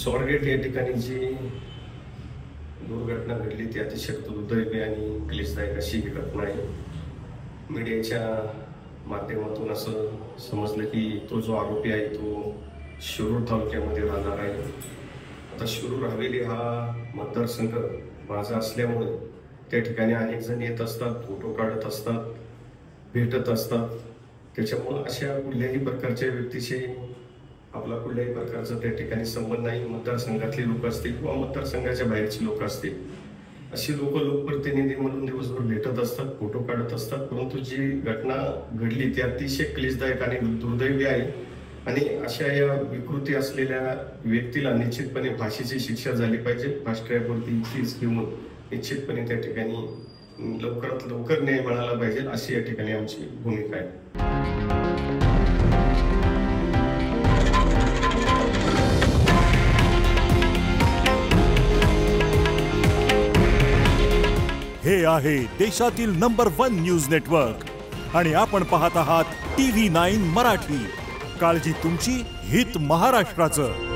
स्वारगेट या ठिकाणी जी दुर्घटना घडली ती अतिशय दुर्दैवी आणि क्लेशदायक अशी ही घटना आहे। मीडियाच्या माध्यमातून असं समजलं की तो जो आरोपी आहे तो शिरूर तालुक्यामध्ये राहणार आहे। आता शिरूर हवेली हा मतदारसंघ माझा असल्यामुळे त्या ठिकाणी अनेक जण येत असतात, फोटो काढत असतात, भेटत असतात। त्याच्यामुळे अशा कुठल्याही प्रकारच्या व्यक्तीशी आपला कुठल्याही प्रकारचा त्या ठिकाणी संबंध नाही। मतदारसंघातली लोक असतील किंवा मतदारसंघाच्या बाहेरची लोक असतील, अशी लोकप्रतिनिधी म्हणून दिवसभर भेटत असतात, फोटो काढत असतात। परंतु जी घटना घडली ती अतिशय क्लेशदायक आणि दुर्दैवी आहे आणि अशा या विकृती असलेल्या व्यक्तीला निश्चितपणे फाशीची शिक्षा झाली पाहिजे। फास्ट ट्रॅकवरती केस घेऊन निश्चितपणे त्या ठिकाणी लवकरात लवकर न्याय मिळाला पाहिजे, अशी या ठिकाणी आमची भूमिका आहे। हे आहे देशातील नंबर 1 न्यूज नेटवर्क आणि आपण पाहत आहात TV9 मराठी। काळजी तुमची, हित महाराष्ट्राचं।